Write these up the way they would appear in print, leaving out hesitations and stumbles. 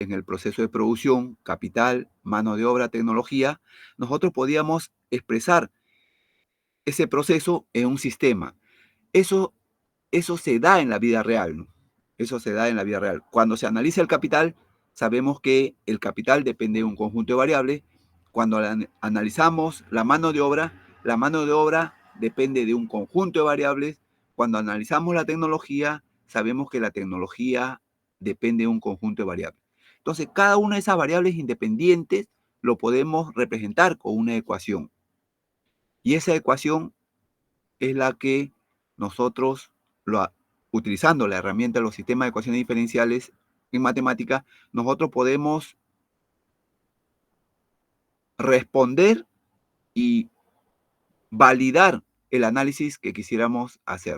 en el proceso de producción, capital, mano de obra, tecnología, nosotros podíamos expresar ese proceso en un sistema. Eso, eso se da en la vida real, ¿no? Eso se da en la vida real. Cuando se analiza el capital, sabemos que el capital depende de un conjunto de variables. Cuando analizamos la mano de obra depende de un conjunto de variables. Cuando analizamos la tecnología, sabemos que la tecnología depende de un conjunto de variables. Entonces, cada una de esas variables independientes lo podemos representar con una ecuación. Y esa ecuación es la que nosotros, lo, utilizando la herramienta de los sistemas de ecuaciones diferenciales en matemática, nosotros podemos responder y validar el análisis que quisiéramos hacer.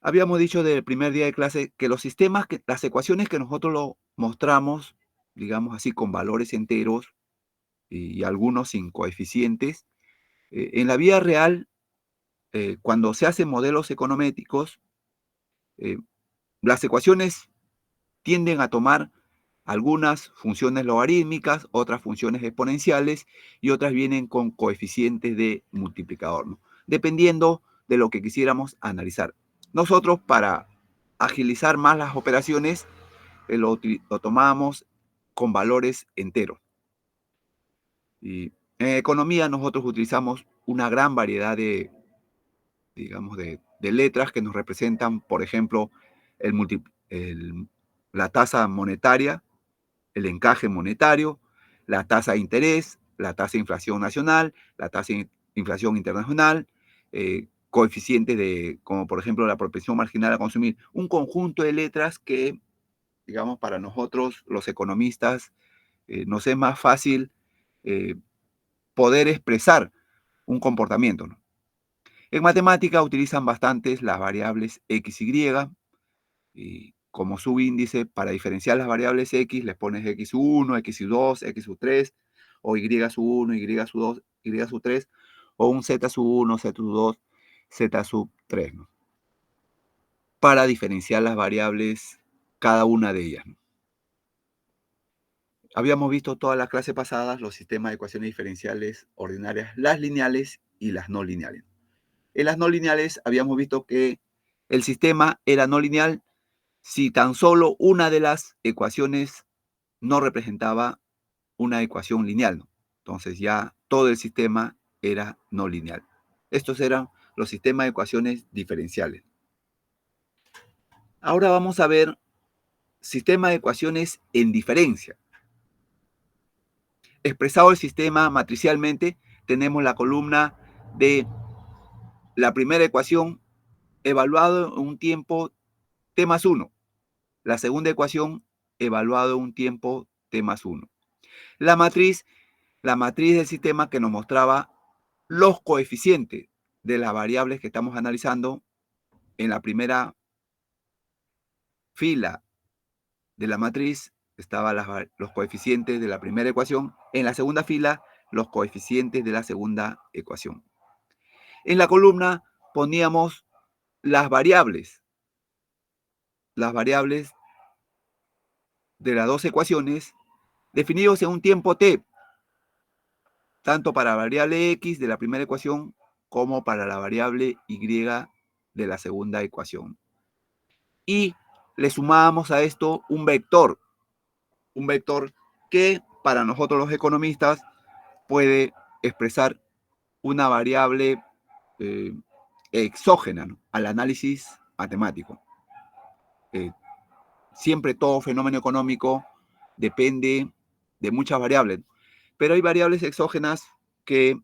Habíamos dicho desde el primer día de clase que los sistemas, las ecuaciones que nosotros lo mostramos, digamos así, con valores enteros y algunos sin coeficientes, en la vida real, cuando se hacen modelos econométricos, las ecuaciones tienden a tomar algunas funciones logarítmicas, otras funciones exponenciales y otras vienen con coeficientes de multiplicador, ¿no? Dependiendo de lo que quisiéramos analizar. Nosotros, para agilizar más las operaciones, lo tomamos con valores enteros. Y en economía nosotros utilizamos una gran variedad de, digamos, de letras que nos representan, por ejemplo, la tasa monetaria, el encaje monetario, la tasa de interés, la tasa de inflación nacional, la tasa de inflación internacional, coeficientes de, como por ejemplo la propensión marginal a consumir, un conjunto de letras que, digamos, para nosotros los economistas nos es más fácil eh, poder expresar un comportamiento, ¿no? En matemática utilizan bastantes las variables x, y, y como subíndice, para diferenciar las variables x, les pones x1, x2, x3, o y1, y2, y3, o un z1, z2, z3, ¿no? Para diferenciar las variables, cada una de ellas, ¿no? Habíamos visto todas las clases pasadas los sistemas de ecuaciones diferenciales ordinarias, las lineales y las no lineales. En las no lineales habíamos visto que el sistema era no lineal si tan solo una de las ecuaciones no representaba una ecuación lineal, ¿no? Entonces ya todo el sistema era no lineal. Estos eran los sistemas de ecuaciones diferenciales. Ahora vamos a ver sistema de ecuaciones en diferencia. Expresado el sistema matricialmente, tenemos la columna de la primera ecuación evaluado en un tiempo t más 1. La segunda ecuación evaluado en un tiempo t más 1. La matriz del sistema que nos mostraba los coeficientes de las variables que estamos analizando. En la primera fila de la matriz estaban los coeficientes de la primera ecuación. En la segunda fila, los coeficientes de la segunda ecuación. En la columna poníamos las variables de las dos ecuaciones definidos en un tiempo t, tanto para la variable x de la primera ecuación como para la variable y de la segunda ecuación. Y le sumábamos a esto un vector que para nosotros los economistas puede expresar una variable exógena, ¿no?, al análisis matemático. Siempre todo fenómeno económico depende de muchas variables, pero hay variables exógenas que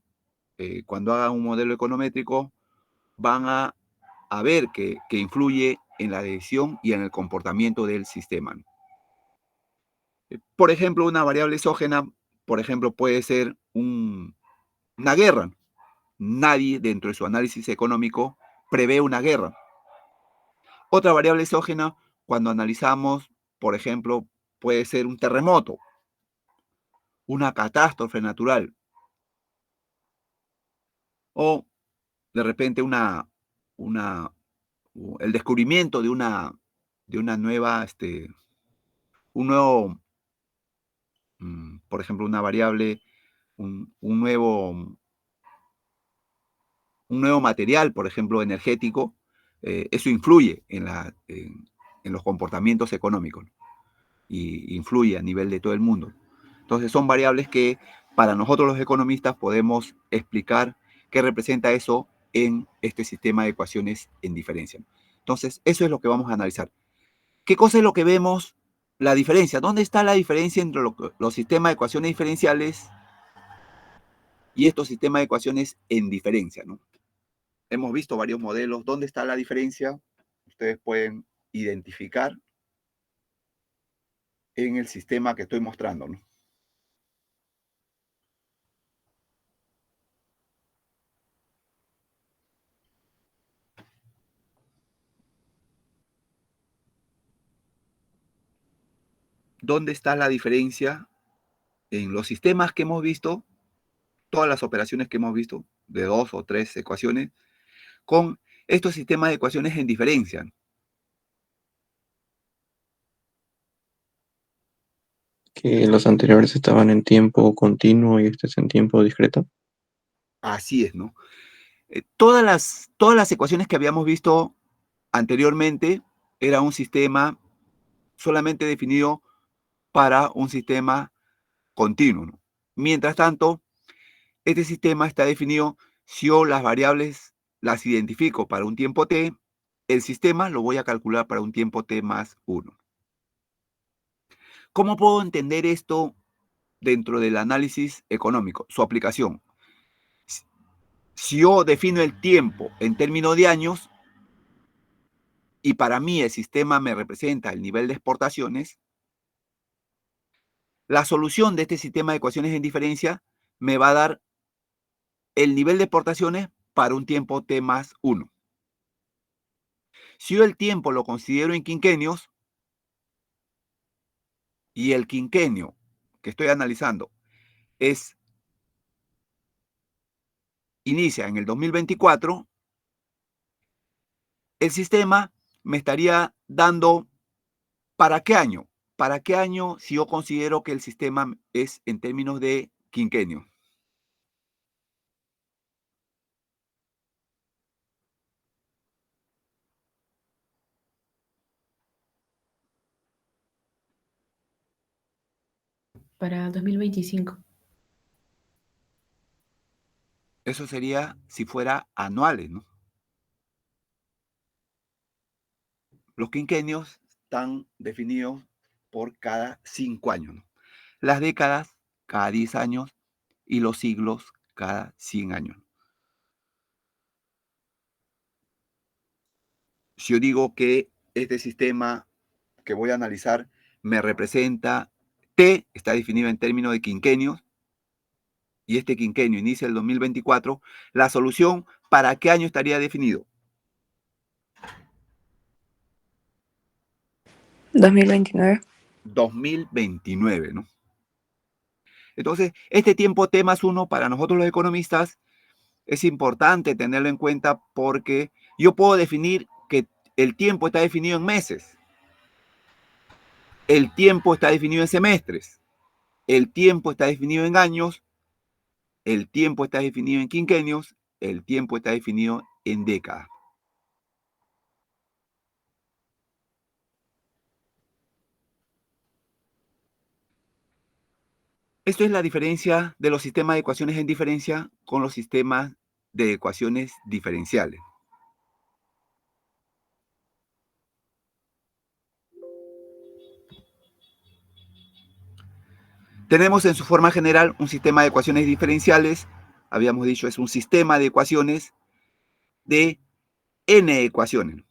cuando hagan un modelo econométrico van a ver que influye en la decisión y en el comportamiento del sistema. Por ejemplo, una variable exógena, por ejemplo, puede ser una guerra. Nadie dentro de su análisis económico prevé una guerra. Otra variable exógena, cuando analizamos, por ejemplo, puede ser un terremoto, una catástrofe natural, o de repente el descubrimiento de una nueva un nuevo, por ejemplo, una variable, un nuevo material, por ejemplo, energético, eso influye en los comportamientos económicos y influye a nivel de todo el mundo. Entonces son variables que para nosotros los economistas podemos explicar qué representa eso en este sistema de ecuaciones en diferencia. Entonces, eso es lo que vamos a analizar. ¿Qué cosa es lo que vemos? La diferencia. ¿Dónde está la diferencia entre los sistemas de ecuaciones diferenciales y estos sistemas de ecuaciones en diferencia, ¿no? Hemos visto varios modelos. ¿Dónde está la diferencia? Ustedes pueden identificar en el sistema que estoy mostrando, ¿no? ¿Dónde está la diferencia en los sistemas que hemos visto, todas las operaciones que hemos visto, de 2 o 3 ecuaciones, con estos sistemas de ecuaciones en diferencia? Que los anteriores estaban en tiempo continuo y este es en tiempo discreto. Así es, ¿no? Todas las ecuaciones que habíamos visto anteriormente era un sistema solamente definido para un sistema continuo, ¿no? Mientras tanto, este sistema está definido si yo las variables las identifico para un tiempo t, el sistema lo voy a calcular para un tiempo t más 1. ¿Cómo puedo entender esto dentro del análisis económico? Su aplicación. Si yo defino el tiempo en términos de años y para mí el sistema me representa el nivel de exportaciones, la solución de este sistema de ecuaciones en diferencia me va a dar el nivel de exportaciones para un tiempo t más 1. Si yo el tiempo lo considero en quinquenios y el quinquenio que estoy analizando inicia en el 2024, el sistema me estaría dando ¿para qué año? ¿Para qué año si yo considero que el sistema es en términos de quinquenio? Para 2025. Eso sería si fuera anuales, ¿no? Los quinquenios están definidos por cada 5 años, ¿no? Las décadas cada 10 años y los siglos cada 100 años. Si yo digo que este sistema que voy a analizar me representa T, está definido en términos de quinquenios, y este quinquenio inicia el 2024, la solución, ¿para qué año estaría definido? 2029. 2029, ¿no? Entonces, este tiempo T más 1 para nosotros los economistas es importante tenerlo en cuenta porque yo puedo definir que el tiempo está definido en meses, el tiempo está definido en semestres, el tiempo está definido en años, el tiempo está definido en quinquenios, el tiempo está definido en décadas. Esto es la diferencia de los sistemas de ecuaciones en diferencia con los sistemas de ecuaciones diferenciales. Tenemos en su forma general un sistema de ecuaciones diferenciales, habíamos dicho es un sistema de ecuaciones de n ecuaciones.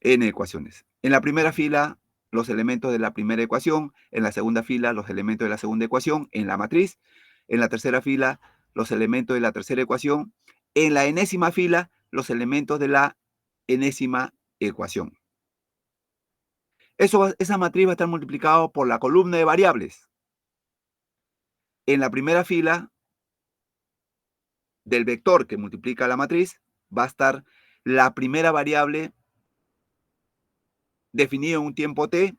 N ecuaciones. En la primera fila, los elementos de la primera ecuación, en la segunda fila, los elementos de la segunda ecuación, en la matriz, en la tercera fila, los elementos de la tercera ecuación, en la enésima fila, los elementos de la enésima ecuación. Esa matriz va a estar multiplicado por la columna de variables. En la primera fila del vector que multiplica la matriz va a estar la primera variable definida en un tiempo t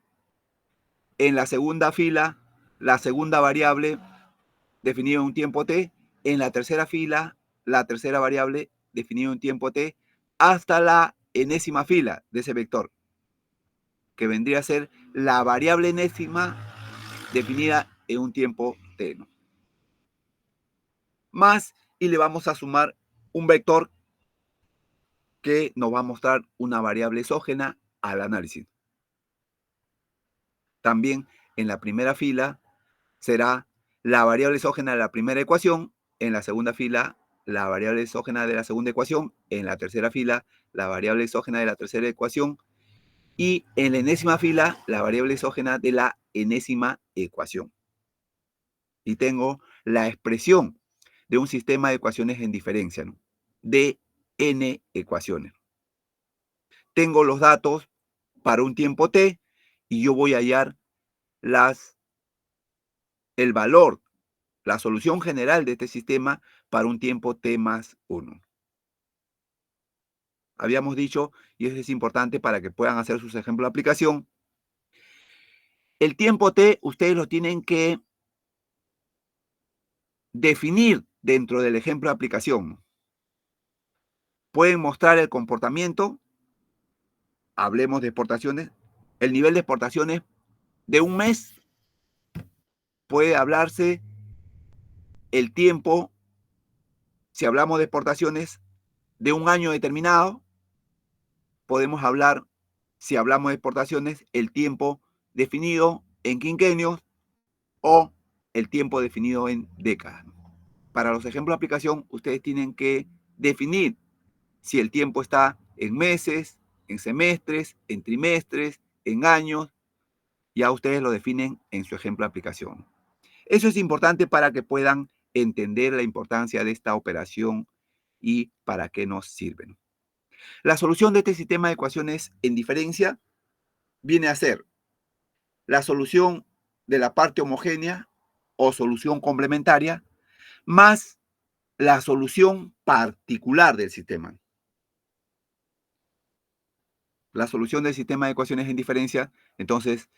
En la segunda fila, la segunda variable definida en un tiempo t. En la tercera fila, la tercera variable definida en un tiempo t, hasta la enésima fila de ese vector, que vendría a ser la variable enésima definida en un tiempo t, ¿no? Más, y le vamos a sumar un vector que nos va a mostrar una variable exógena al análisis. También en la primera fila será la variable exógena de la primera ecuación, en la segunda fila la variable exógena de la segunda ecuación, en la tercera fila la variable exógena de la tercera ecuación y en la enésima fila la variable exógena de la enésima ecuación. Y tengo la expresión de un sistema de ecuaciones en diferencia, ¿no? De n ecuaciones. Tengo los datos para un tiempo t y yo voy a hallar el valor, la solución general de este sistema para un tiempo t más 1. Habíamos dicho, y eso es importante para que puedan hacer sus ejemplos de aplicación, el tiempo t ustedes lo tienen que definir dentro del ejemplo de aplicación. Pueden mostrar el comportamiento, hablemos de exportaciones, el nivel de exportaciones de un mes, puede hablarse el tiempo, si hablamos de exportaciones, de un año determinado, podemos hablar, si hablamos de exportaciones, el tiempo definido en quinquenios o el tiempo definido en décadas. Para los ejemplos de aplicación, ustedes tienen que definir si el tiempo está en meses, en semestres, en trimestres, en años. Ya ustedes lo definen en su ejemplo de aplicación. Eso es importante para que puedan entender la importancia de esta operación y para qué nos sirven. La solución de este sistema de ecuaciones en diferencia viene a ser la solución de la parte homogénea o solución complementaria más la solución particular del sistema. La solución del sistema de ecuaciones en diferencia, entonces,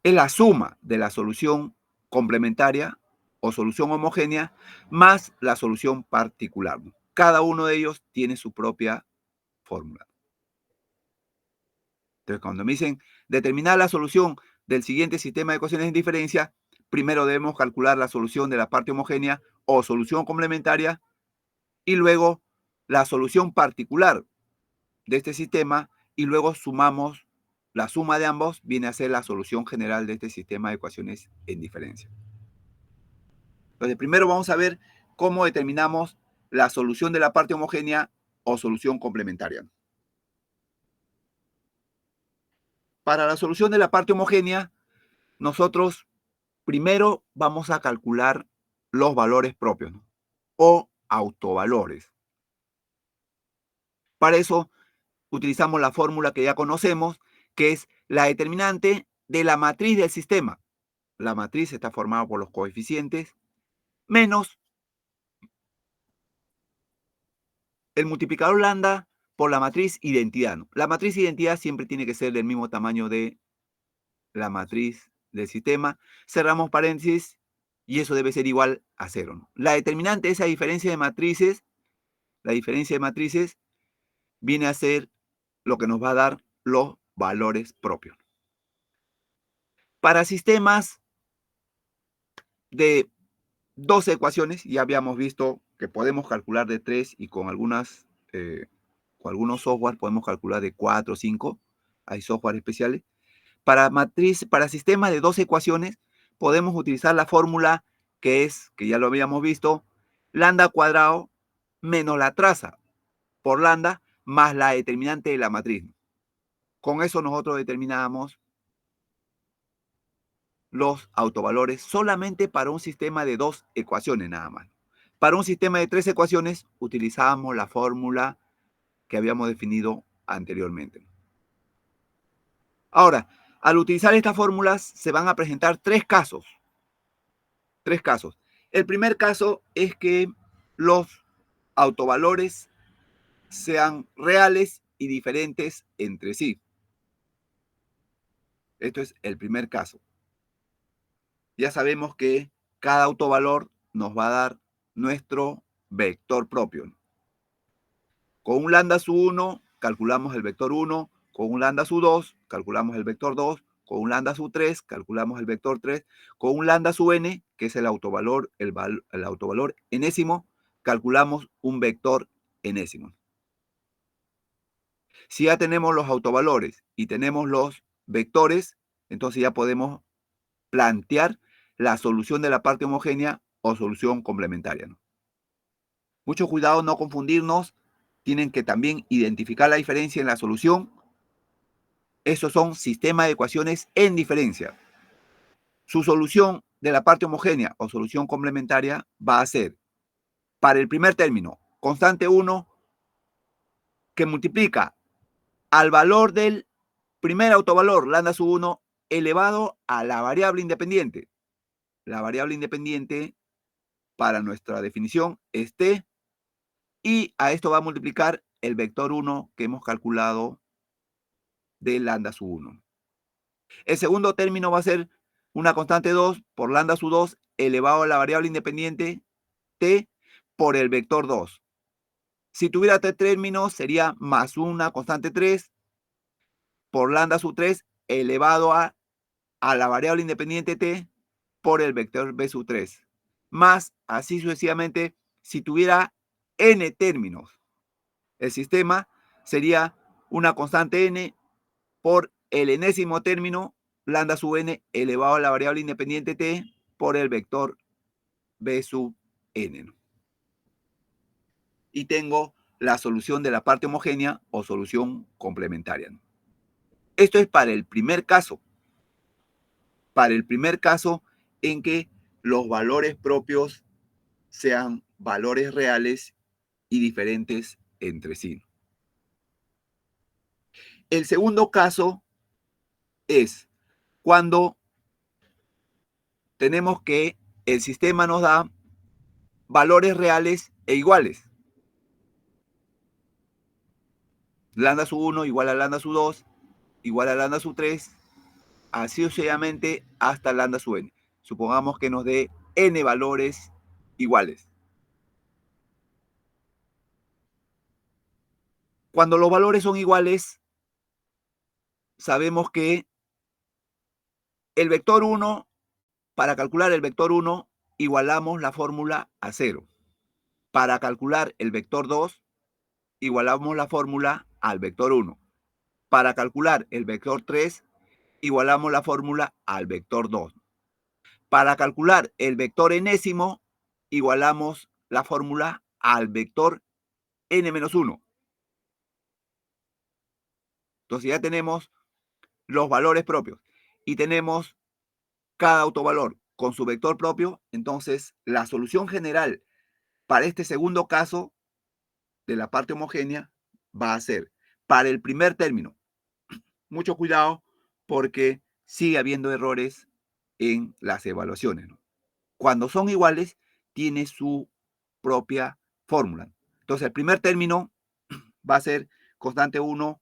es la suma de la solución complementaria o solución homogénea más la solución particular. Cada uno de ellos tiene su propia fórmula. Entonces, cuando me dicen determinar la solución del siguiente sistema de ecuaciones en diferencia, primero debemos calcular la solución de la parte homogénea o solución complementaria y luego la solución particular de este sistema y luego sumamos la suma de ambos, viene a ser la solución general de este sistema de ecuaciones en diferencia. Entonces, primero vamos a ver cómo determinamos la solución de la parte homogénea o solución complementaria. Para la solución de la parte homogénea, nosotros primero vamos a calcular los valores propios, ¿no? O autovalores. Para eso utilizamos la fórmula que ya conocemos, que es la determinante de la matriz del sistema. La matriz está formada por los coeficientes menos el multiplicador lambda por la matriz identidad, ¿no? La matriz identidad siempre tiene que ser del mismo tamaño de la matriz del sistema. Cerramos paréntesis y eso debe ser igual a 0, ¿no? La determinante de esa diferencia de matrices, la diferencia de matrices viene a ser lo que nos va a dar los valores propios. Para sistemas de 12 ecuaciones, ya habíamos visto que podemos calcular de 3 y con algunos software podemos calcular de 4 o 5. Hay software especiales. Para sistemas de 12 ecuaciones, podemos utilizar la fórmula que ya lo habíamos visto, lambda cuadrado menos la traza por lambda más la determinante de la matriz. Con eso nosotros determinamos los autovalores solamente para un sistema de 2 ecuaciones nada más. Para un sistema de 3 ecuaciones utilizábamos la fórmula que habíamos definido anteriormente. Ahora, al utilizar estas fórmulas se van a presentar tres casos. El primer caso es que los autovalores sean reales y diferentes entre sí. Esto es el primer caso. ya sabemos que cada autovalor nos va a dar nuestro vector propio. Con un lambda sub 1 calculamos el vector 1, con un lambda sub 2 calculamos el vector 2, con un lambda sub 3 calculamos el vector 3, con un lambda sub n, que es el autovalor enésimo, calculamos un vector enésimo. Si ya tenemos los autovalores y tenemos los vectores, entonces ya podemos plantear la solución de la parte homogénea o solución complementaria, ¿no? Mucho cuidado no confundirnos, tienen que también identificar la diferencia en la solución. Esos son sistemas de ecuaciones en diferencia. Su solución de la parte homogénea o solución complementaria va a ser, para el primer término, constante 1 que multiplica al valor del primer autovalor, lambda sub 1, elevado a la variable independiente. La variable independiente para nuestra definición es t, y a esto va a multiplicar el vector 1 que hemos calculado de lambda sub 1. El segundo término va a ser una constante 2 por lambda sub 2 elevado a la variable independiente t por el vector 2. Si tuviera tres términos, sería más una constante 3 por lambda sub 3 elevado a la variable independiente t por el vector b sub 3. Más, así sucesivamente, si tuviera n términos. El sistema sería una constante n por el enésimo término, lambda sub n elevado a la variable independiente t por el vector b sub n. Y tengo la solución de la parte homogénea o solución complementaria. Esto es para el primer caso. Para el primer caso en que los valores propios sean valores reales y diferentes entre sí. El segundo caso es cuando tenemos que el sistema nos da valores reales e iguales. Lambda sub 1 igual a lambda sub 2, igual a lambda sub 3, así sucesivamente hasta lambda sub n. Supongamos que nos dé n valores iguales. Cuando los valores son iguales, sabemos que el vector 1, para calcular el vector 1, igualamos la fórmula a 0. Para calcular el vector 2, igualamos la fórmula al vector 1. Para calcular el vector 3, igualamos la fórmula al vector 2. Para calcular el vector enésimo, igualamos la fórmula al vector n-1. Entonces ya tenemos los valores propios y tenemos cada autovalor con su vector propio. Entonces la solución general para este segundo caso de la parte homogénea va a ser, para el primer término, mucho cuidado porque sigue habiendo errores en las evaluaciones, ¿no? Cuando son iguales, tiene su propia fórmula. Entonces, el primer término va a ser constante 1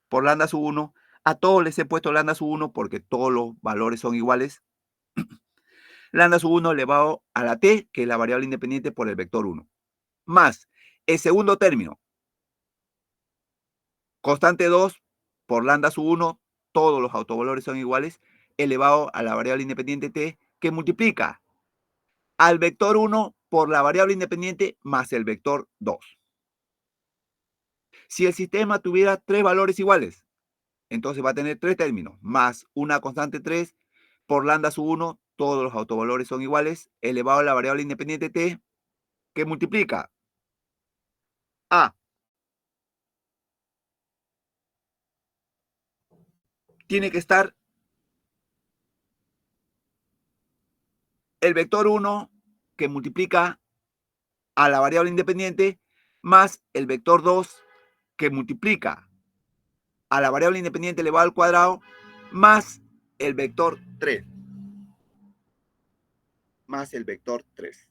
por lambda sub 1. A todos les he puesto lambda sub 1 porque todos los valores son iguales. Lambda sub 1 elevado a la t, que es la variable independiente por el vector 1. Más el segundo término, constante 2 por lambda sub 1, todos los autovalores son iguales, elevado a la variable independiente t, que multiplica al vector 1 por la variable independiente más el vector 2. Si el sistema tuviera tres valores iguales, entonces va a tener tres términos, más una constante 3 por lambda sub 1, todos los autovalores son iguales, elevado a la variable independiente t, que multiplica a, tiene que estar el vector 1 que multiplica a la variable independiente más el vector 2 que multiplica a la variable independiente elevado al cuadrado más el vector 3. Más el vector 3.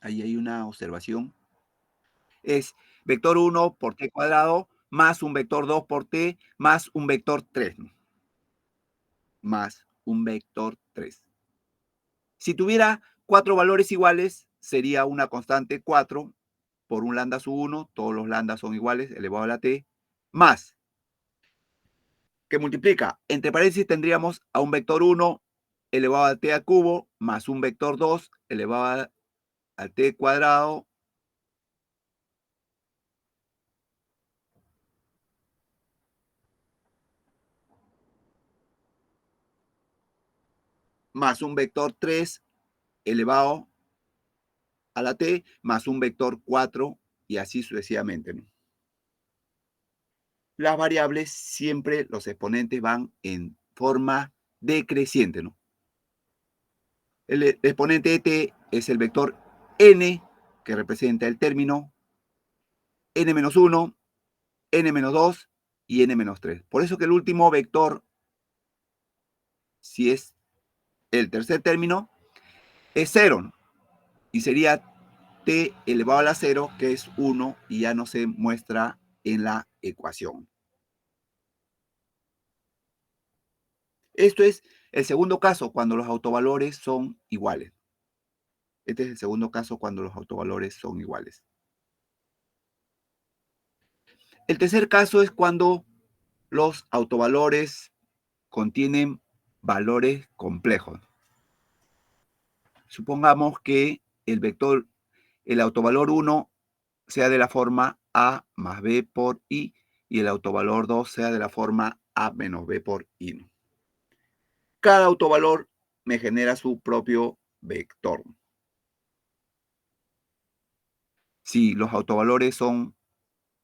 ahí hay una observación, es vector 1 por t cuadrado más un vector 2 por t más un vector 3, ¿no? Más un vector 3. Si tuviera 4 valores iguales, sería una constante 4 por un lambda sub 1, todos los lambdas son iguales, elevado a la t, más, que multiplica, entre paréntesis tendríamos a un vector 1 elevado a t al cubo, más un vector 2 elevado a t cuadrado, más un vector 3 elevado a la t, más un vector 4, y así sucesivamente, ¿no? Las variables siempre, los exponentes van en forma decreciente, ¿no? El exponente de t es el vector n, que representa el término n-1, n-2 y n-3. Por eso que el último vector, si es el tercer término, es 0, ¿no? Y sería t elevado a la 0, que es 1, y ya no se muestra en la ecuación. Esto es el segundo caso cuando los autovalores son iguales. Este es el segundo caso cuando los autovalores son iguales. El tercer caso es cuando los autovalores contienen valores complejos. Supongamos que el autovalor 1 sea de la forma a más b por i y el autovalor 2 sea de la forma a menos b por i. Cada autovalor me genera su propio vector. Si los autovalores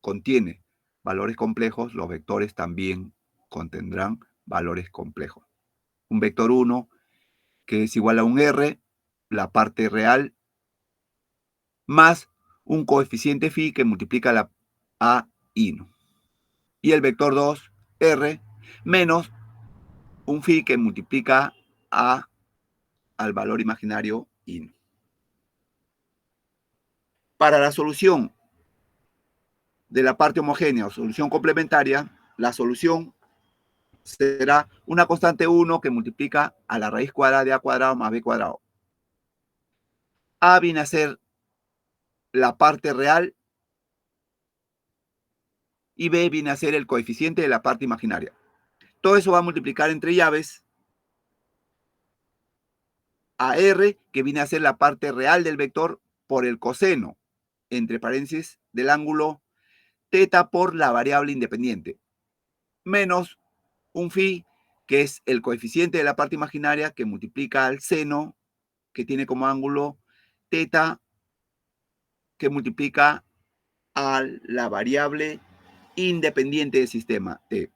contienen valores complejos, los vectores también contendrán valores complejos. Un vector 1 que es igual a un r, la parte real, más un coeficiente phi que multiplica la a i, ¿no? Y el vector 2, r, menos un phi que multiplica a al valor imaginario i, ¿no? Para la solución de la parte homogénea o solución complementaria, la solución será una constante 1 que multiplica a la raíz cuadrada de a cuadrado más b cuadrado. A viene a ser la parte real y b viene a ser el coeficiente de la parte imaginaria. Todo eso va a multiplicar entre llaves a r, que viene a ser la parte real del vector, por el coseno, entre paréntesis, del ángulo teta por la variable independiente, menos un phi, que es el coeficiente de la parte imaginaria, que multiplica al seno, que tiene como ángulo teta, que multiplica a la variable independiente del sistema t.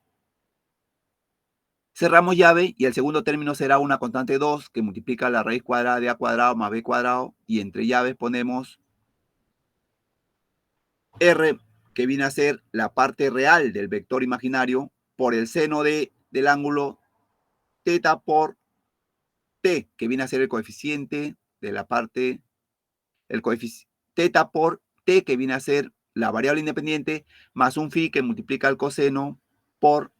Cerramos llave y el segundo término será una constante 2 que multiplica la raíz cuadrada de a cuadrado más b cuadrado, y entre llaves ponemos r, que viene a ser la parte real del vector imaginario, por el seno del ángulo teta por t, que viene a ser el coeficiente de la parte, el coeficiente teta por t, que viene a ser la variable independiente, más un phi que multiplica el coseno por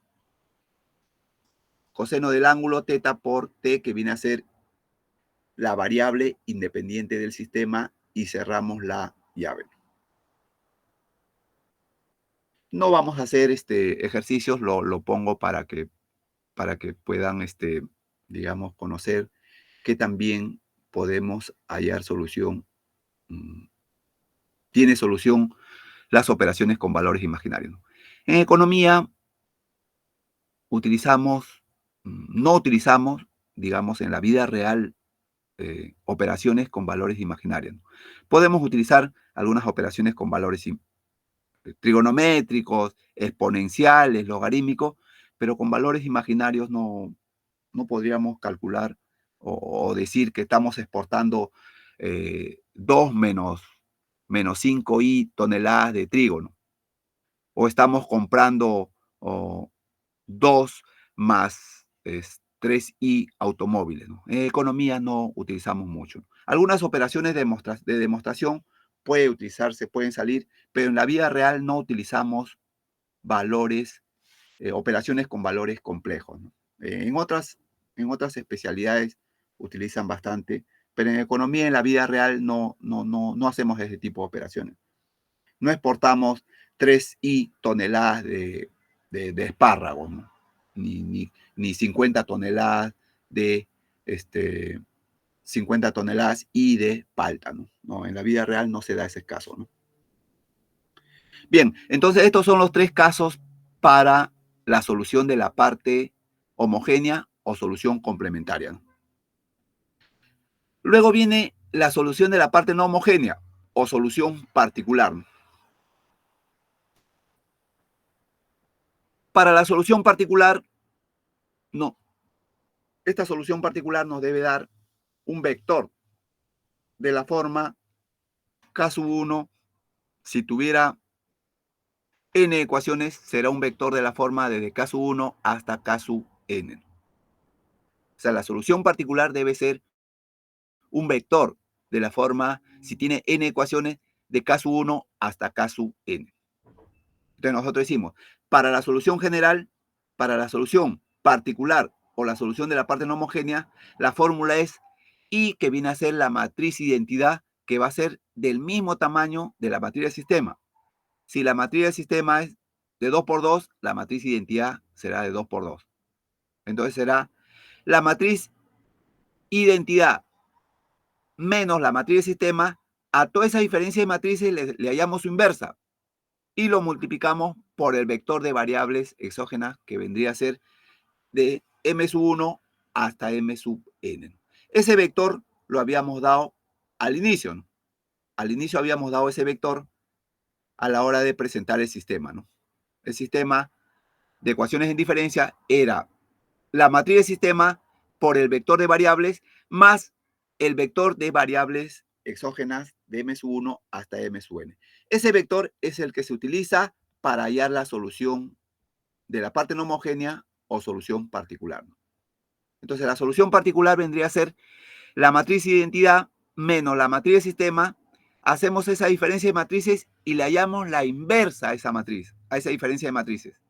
coseno del ángulo teta por t, que viene a ser la variable independiente del sistema, y cerramos la llave. No vamos a hacer ejercicios, lo pongo para que puedan, digamos, conocer que también podemos hallar solución. Tiene solución las operaciones con valores imaginarios. En economía no utilizamos, digamos, en la vida real, operaciones con valores imaginarios. Podemos utilizar algunas operaciones con valores trigonométricos, exponenciales, logarítmicos, pero con valores imaginarios no podríamos calcular o decir que estamos exportando 2 menos 5i toneladas de trigo, ¿no? O estamos comprando 2 más 3i automóviles, ¿no? En economía no utilizamos mucho. Algunas operaciones de demostración pueden utilizarse, pueden salir, pero en la vida real no utilizamos valores, operaciones con valores complejos, ¿no? En otras especialidades utilizan bastante, pero en economía, en la vida real, no hacemos ese tipo de operaciones. No exportamos 3i toneladas de espárragos, ¿no? Ni 50 toneladas de 50 toneladas y de palta, ¿no? No, en la vida real no se da ese caso, ¿no? Bien, entonces estos son los 3 casos para la solución de la parte homogénea o solución complementaria, ¿no? Luego viene la solución de la parte no homogénea o solución particular, ¿no? Para la solución particular, no. Esta solución particular nos debe dar un vector de la forma K sub 1, si tuviera n ecuaciones, será un vector de la forma desde K sub 1 hasta K sub n. O sea, la solución particular debe ser un vector de la forma, si tiene n ecuaciones, de K sub 1 hasta K sub n. Entonces nosotros decimos, para la solución general, para la solución particular o la solución de la parte no homogénea, la fórmula es I, que viene a ser la matriz identidad, que va a ser del mismo tamaño de la matriz del sistema. Si la matriz del sistema es de 2 por 2, la matriz identidad será de 2 por 2. Entonces será la matriz identidad menos la matriz del sistema. A toda esa diferencia de matrices le hallamos su inversa y lo multiplicamos por el vector de variables exógenas, que vendría a ser de m sub 1 hasta m sub n. Ese vector lo habíamos dado al inicio, ¿no? Al inicio habíamos dado ese vector a la hora de presentar el sistema, ¿no? El sistema de ecuaciones en diferencia era la matriz del sistema por el vector de variables más el vector de variables exógenas de m sub 1 hasta m sub n. Ese vector es el que se utiliza para hallar la solución de la parte no homogénea o solución particular. Entonces, la solución particular vendría a ser la matriz de identidad menos la matriz de sistema. Hacemos esa diferencia de matrices y le hallamos la inversa a esa matriz, a esa diferencia de matrices.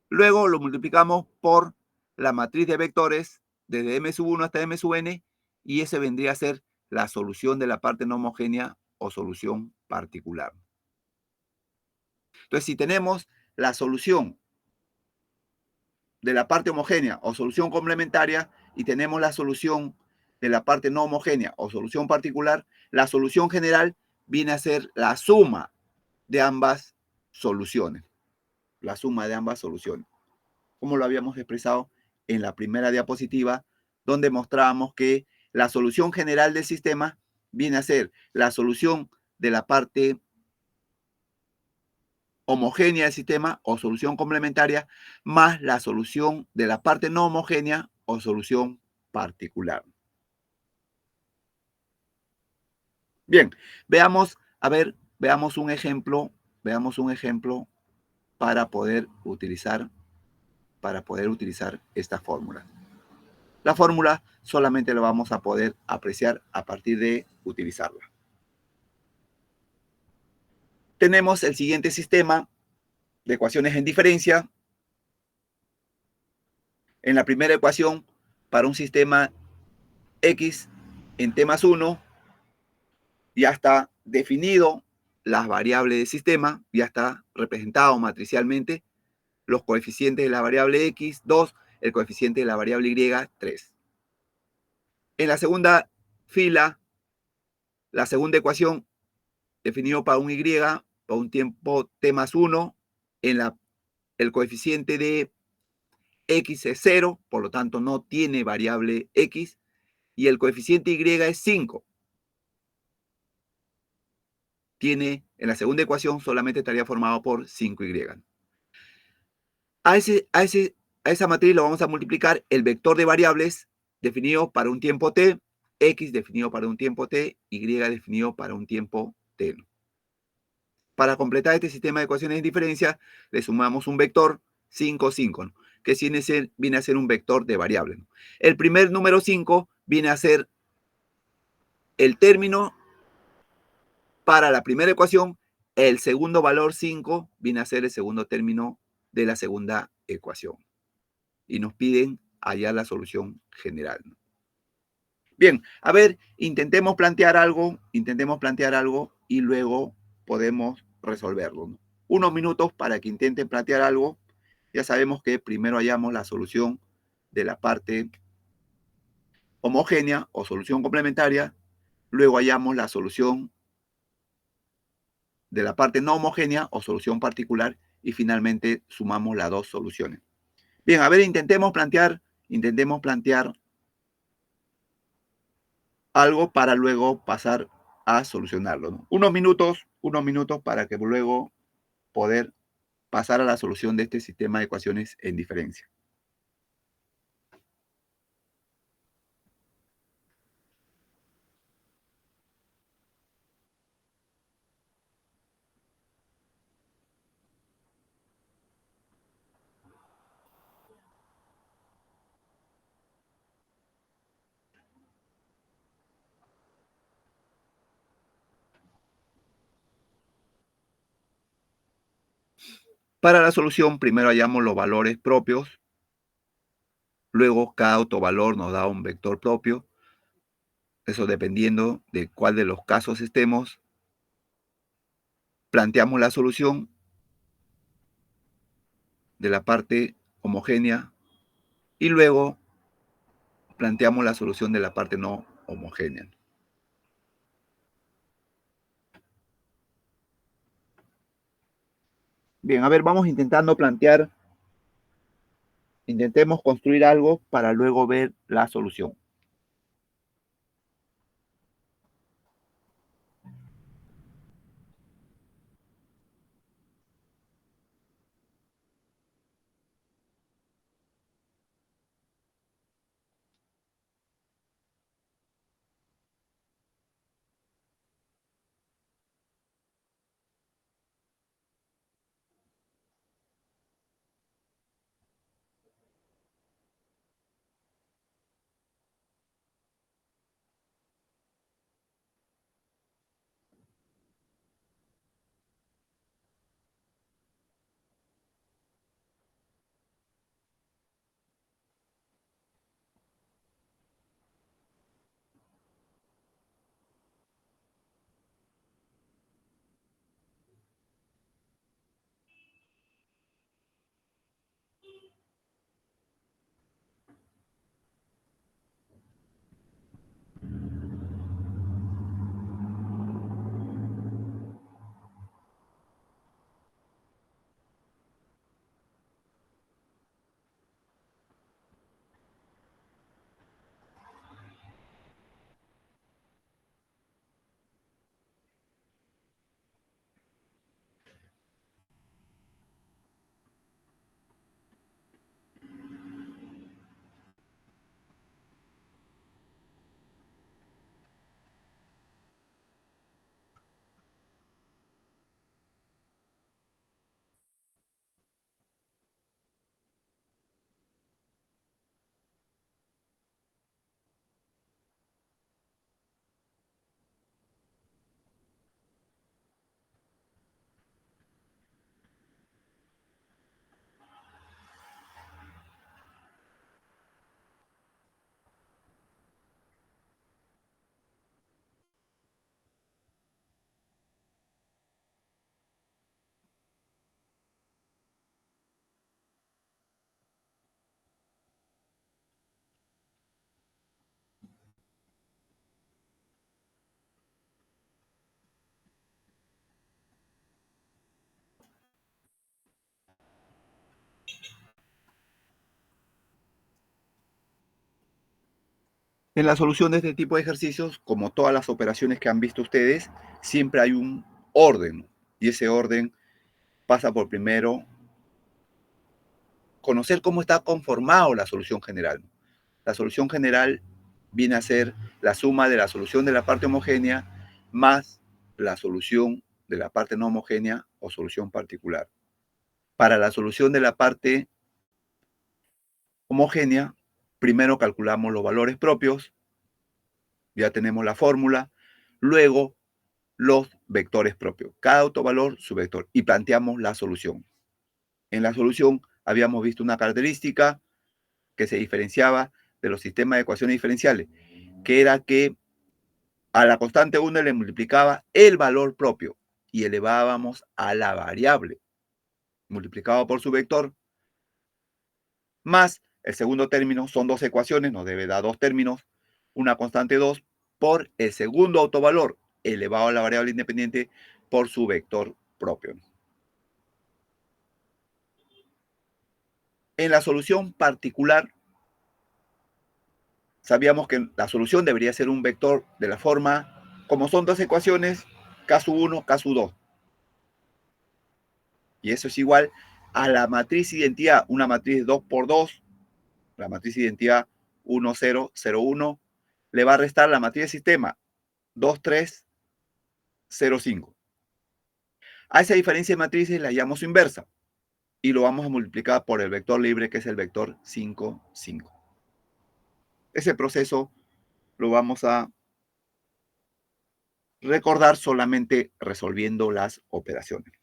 Luego lo multiplicamos por la matriz de vectores desde m sub 1 hasta m sub n, y ese vendría a ser la solución de la parte no homogénea o solución particular. Entonces, si tenemos la solución de la parte homogénea o solución complementaria y tenemos la solución de la parte no homogénea o solución particular, la solución general viene a ser la suma de ambas soluciones. La suma de ambas soluciones. Como lo habíamos expresado en la primera diapositiva, donde mostrábamos que la solución general del sistema viene a ser la solución de la parte homogénea del sistema o solución complementaria más la solución de la parte no homogénea o solución particular. Bien, veamos un ejemplo para poder utilizar esta fórmula. La fórmula solamente la vamos a poder apreciar a partir de utilizarla. Tenemos el siguiente sistema de ecuaciones en diferencia. En la primera ecuación, para un sistema x en t más 1, ya está definido las variables del sistema, ya está representado matricialmente los coeficientes de la variable x, 2, el coeficiente de la variable y, 3. En la segunda fila, la segunda ecuación, definido para un y, para un tiempo t más 1, el coeficiente de x es 0, por lo tanto no tiene variable x, y el coeficiente y es 5. En la segunda ecuación solamente estaría formado por 5y. A esa matriz lo vamos a multiplicar el vector de variables definido para un tiempo t, x definido para un tiempo t, y definido para un tiempo t. Para completar este sistema de ecuaciones de diferencia, le sumamos un vector 5, 5, ¿no? que viene a ser un vector de variable, ¿no? El primer número 5 viene a ser el término para la primera ecuación, el segundo valor 5 viene a ser el segundo término de la segunda ecuación. Y nos piden hallar la solución general, ¿no? Bien, a ver, intentemos plantear algo y luego podemos resolverlo, ¿no? Unos minutos para que intenten plantear algo. Ya sabemos que primero hallamos la solución de la parte homogénea o solución complementaria, luego hallamos la solución de la parte no homogénea o solución particular y finalmente sumamos las dos soluciones. Bien, a ver, intentemos plantear algo para luego pasar a solucionarlo, ¿no? Unos minutos para que luego poder pasar a la solución de este sistema de ecuaciones en diferencia. Para la solución, primero hallamos los valores propios, luego cada autovalor nos da un vector propio, eso dependiendo de cuál de los casos estemos. Planteamos la solución de la parte homogénea y luego planteamos la solución de la parte no homogénea. Bien, a ver, vamos intentando intentemos construir algo para luego ver la solución. En la solución de este tipo de ejercicios, como todas las operaciones que han visto ustedes, siempre hay un orden. Y ese orden pasa por primero conocer cómo está conformado la solución general. La solución general viene a ser la suma de la solución de la parte homogénea más la solución de la parte no homogénea o solución particular. Para la solución de la parte homogénea, primero calculamos los valores propios, ya tenemos la fórmula, luego los vectores propios, cada autovalor su vector, y planteamos la solución. En la solución habíamos visto una característica que se diferenciaba de los sistemas de ecuaciones diferenciales, que era que a la constante 1 le multiplicaba el valor propio y elevábamos a la variable multiplicado por su vector, más el segundo término, son dos ecuaciones, nos debe dar dos términos, una constante 2 por el segundo autovalor elevado a la variable independiente por su vector propio. En la solución particular, sabíamos que la solución debería ser un vector de la forma, como son dos ecuaciones, caso 1, caso 2. Y eso es igual a la matriz identidad, una matriz 2 por 2, la matriz identidad 1, 0, 0, 1, le va a restar la matriz de sistema 2, 3, 0, 5. A esa diferencia de matrices la llamamos inversa y lo vamos a multiplicar por el vector libre, que es el vector 5, 5. Ese proceso lo vamos a recordar solamente resolviendo las operaciones.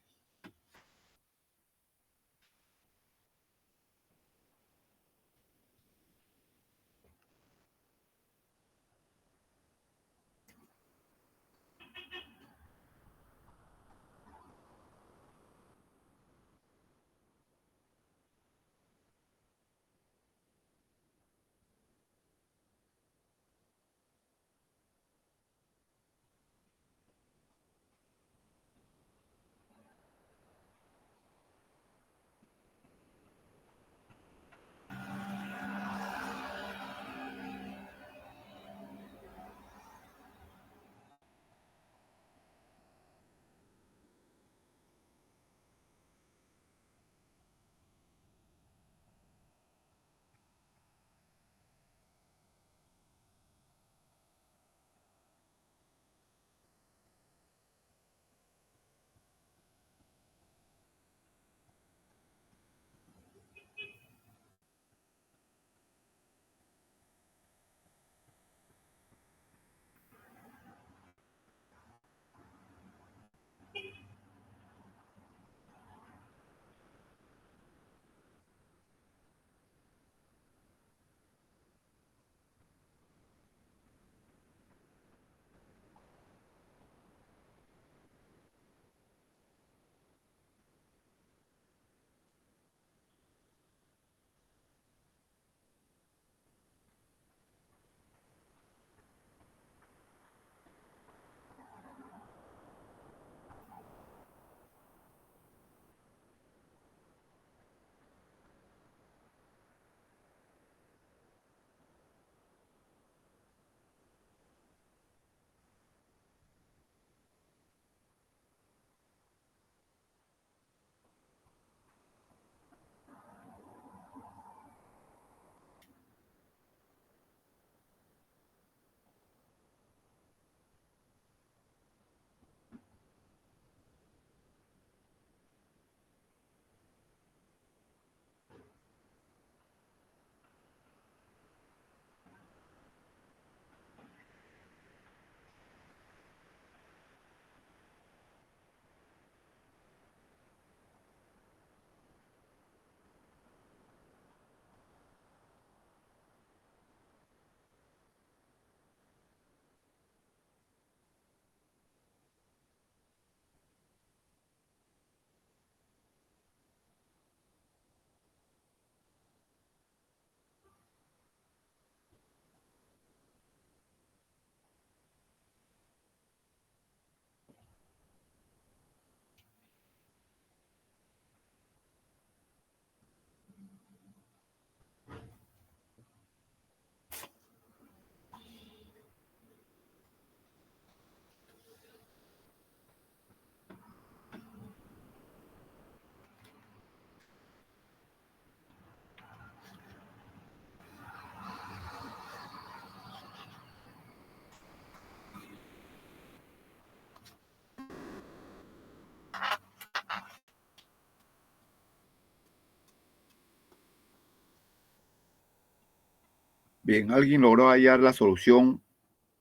Bien, ¿alguien logró hallar la solución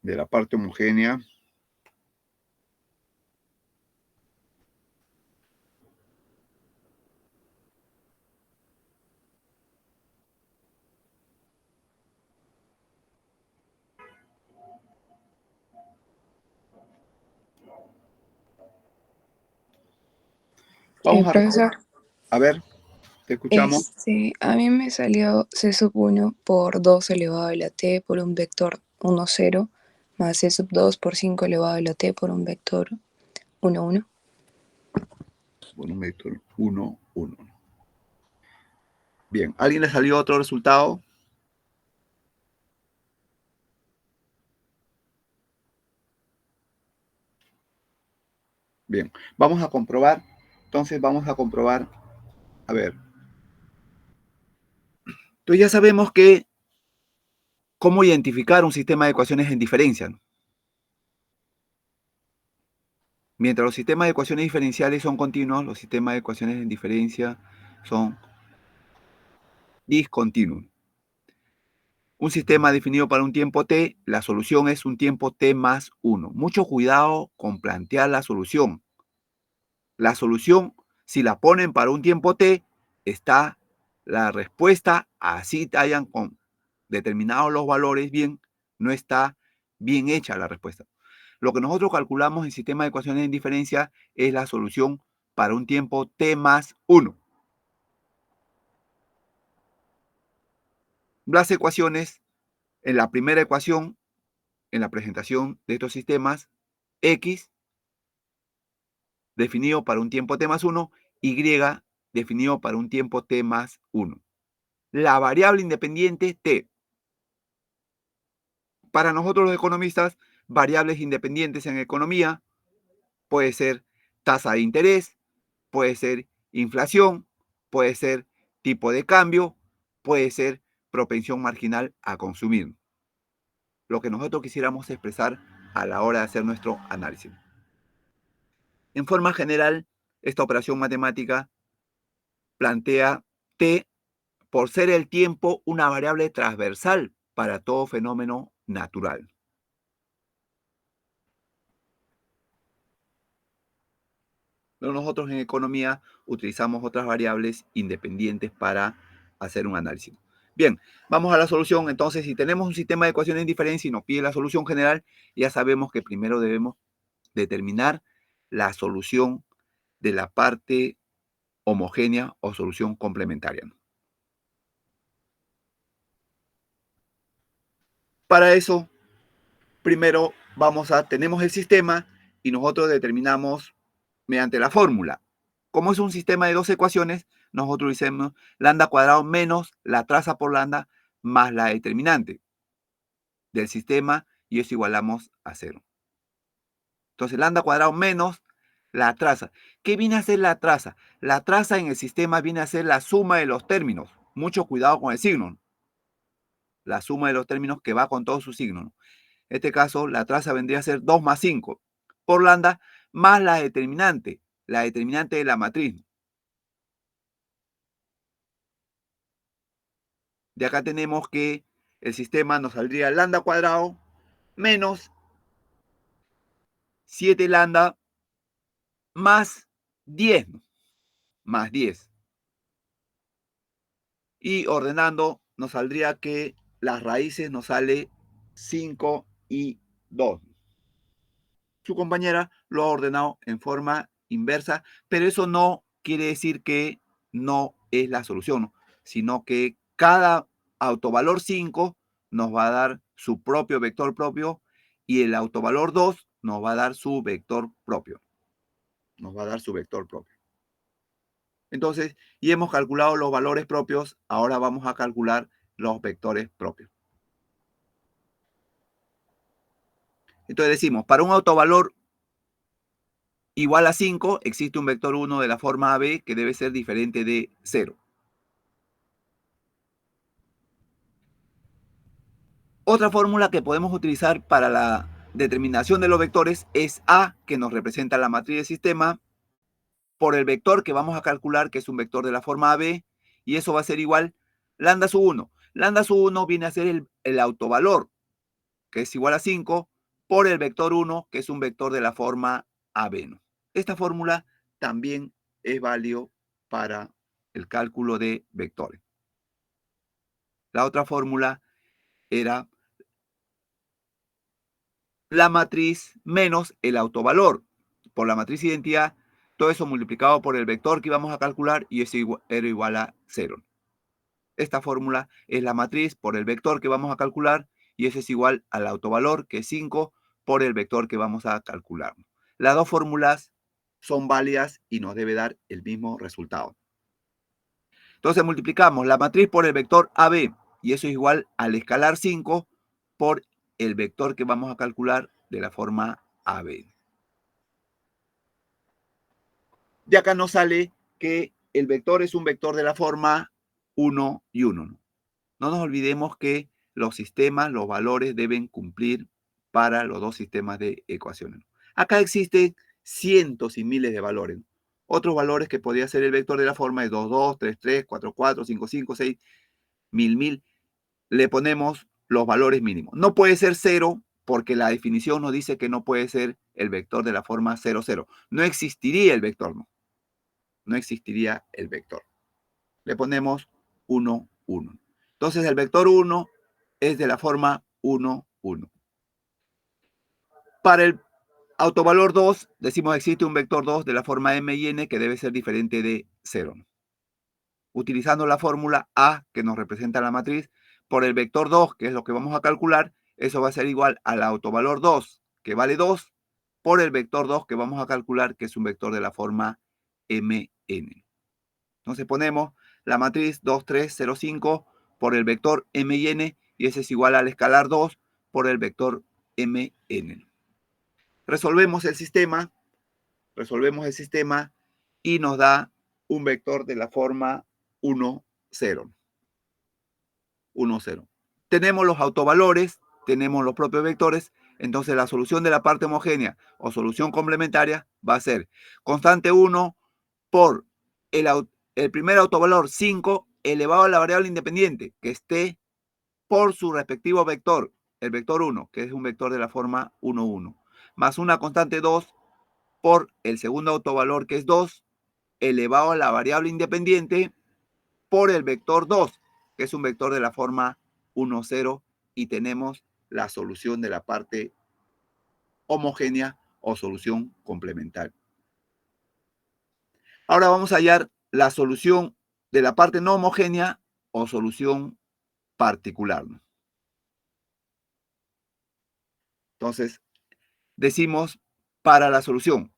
de la parte homogénea? Vamos Profesor, a ver, te escuchamos. a mí me salió C sub 1 por 2 elevado a la t por un vector 1, 0, más C sub 2 por 5 elevado a la t por un vector 1, 1. Bueno, un vector 1, 1. Bien, ¿alguien le salió otro resultado? Bien, vamos a comprobar. Entonces vamos a comprobar. A ver. Entonces ya sabemos que cómo identificar un sistema de ecuaciones en diferencia, ¿no? Mientras los sistemas de ecuaciones diferenciales son continuos, los sistemas de ecuaciones en diferencia son discontinuos. Un sistema definido para un tiempo t, la solución es un tiempo t más 1. Mucho cuidado con plantear la solución. La solución, si la ponen para un tiempo t, está la respuesta, así te hayan determinados los valores bien, no está bien hecha la respuesta. Lo que nosotros calculamos en sistema de ecuaciones en diferencia es la solución para un tiempo t más 1. Las ecuaciones, en la primera ecuación, en la presentación de estos sistemas, x definido para un tiempo t más 1, y definido para un tiempo t más 1. La variable independiente t. Para nosotros los economistas, variables independientes en economía puede ser tasa de interés, puede ser inflación, puede ser tipo de cambio, puede ser propensión marginal a consumir. Lo que nosotros quisiéramos expresar a la hora de hacer nuestro análisis. En forma general, esta operación matemática plantea t, por ser el tiempo, una variable transversal para todo fenómeno natural. Pero nosotros en economía utilizamos otras variables independientes para hacer un análisis. Bien, vamos a la solución. Entonces, si tenemos un sistema de ecuaciones en diferencia y nos pide la solución general, ya sabemos que primero debemos determinar la solución de la parte homogénea o solución complementaria. Para eso, primero tenemos el sistema y nosotros determinamos mediante la fórmula. Como es un sistema de dos ecuaciones, nosotros decimos lambda cuadrado menos la traza por lambda más la determinante del sistema, y eso igualamos a 0. Entonces, lambda cuadrado menos la traza. ¿Qué viene a ser la traza? La traza en el sistema viene a ser la suma de los términos. Mucho cuidado con el signo. La suma de los términos que va con todos sus signos. En este caso, la traza vendría a ser 2 más 5 por lambda más la determinante de la matriz. De acá tenemos que el sistema nos saldría lambda cuadrado menos 7 lambda más 10. Más 10. Y ordenando nos saldría que las raíces nos sale 5 y 2. Su compañera lo ha ordenado en forma inversa, pero eso no quiere decir que no es la solución, ¿no? Sino que cada autovalor 5 nos va a dar su propio vector propio y el autovalor 2 nos va a dar su vector propio. Nos va a dar su vector propio. Entonces, y hemos calculado los valores propios, ahora vamos a calcular los vectores propios. Entonces decimos, para un autovalor igual a 5, existe un vector 1 de la forma AB que debe ser diferente de 0. Otra fórmula que podemos utilizar para la determinación de los vectores es A, que nos representa la matriz del sistema, por el vector que vamos a calcular, que es un vector de la forma AB, y eso va a ser igual lambda sub 1. Lambda sub 1 viene a ser el autovalor, que es igual a 5, por el vector 1, que es un vector de la forma AB, ¿no? Esta fórmula también es válido para el cálculo de vectores. La otra fórmula era la matriz menos el autovalor. Por la matriz identidad, todo eso multiplicado por el vector que íbamos a calcular y eso era igual a 0. Esta fórmula es la matriz por el vector que vamos a calcular y eso es igual al autovalor, que es 5, por el vector que vamos a calcular. Las dos fórmulas son válidas y nos debe dar el mismo resultado. Entonces multiplicamos la matriz por el vector AB y eso es igual al escalar 5 por el vector que vamos a calcular de la forma AB. De acá nos sale que el vector es un vector de la forma 1 y 1. No nos olvidemos que los sistemas, los valores deben cumplir para los dos sistemas de ecuaciones. Acá existen cientos y miles de valores. Otros valores que podría ser el vector de la forma es 2, 2, 3, 3, 4, 4, 5, 5, 6, 1000, 1000. Le ponemos los valores mínimos. No puede ser 0 porque la definición nos dice que no puede ser el vector de la forma 0, 0. No existiría el vector, no. No existiría el vector. Le ponemos 1, 1. Entonces el vector 1 es de la forma 1, 1. Para el autovalor 2, decimos que existe un vector 2 de la forma m y n que debe ser diferente de 0. Utilizando la fórmula A que nos representa la matriz, por el vector 2, que es lo que vamos a calcular, eso va a ser igual al autovalor 2, que vale 2, por el vector 2 que vamos a calcular, que es un vector de la forma mn. Entonces ponemos la matriz 2, 3, 0, 5 por el vector m y n, y ese es igual al escalar 2 por el vector mn. Resolvemos el sistema y nos da un vector de la forma 1, 0. 1, 0. Tenemos los autovalores, tenemos los propios vectores, entonces la solución de la parte homogénea o solución complementaria va a ser constante 1 por el primer autovalor 5 elevado a la variable independiente, que esté por su respectivo vector, el vector 1, que es un vector de la forma 1, 1, más una constante 2 por el segundo autovalor, que es 2, elevado a la variable independiente por el vector 2, que es un vector de la forma 1, 0, y tenemos la solución de la parte homogénea o solución complementaria. Ahora vamos a hallar la solución de la parte no homogénea o solución particular. Entonces, decimos para la solución,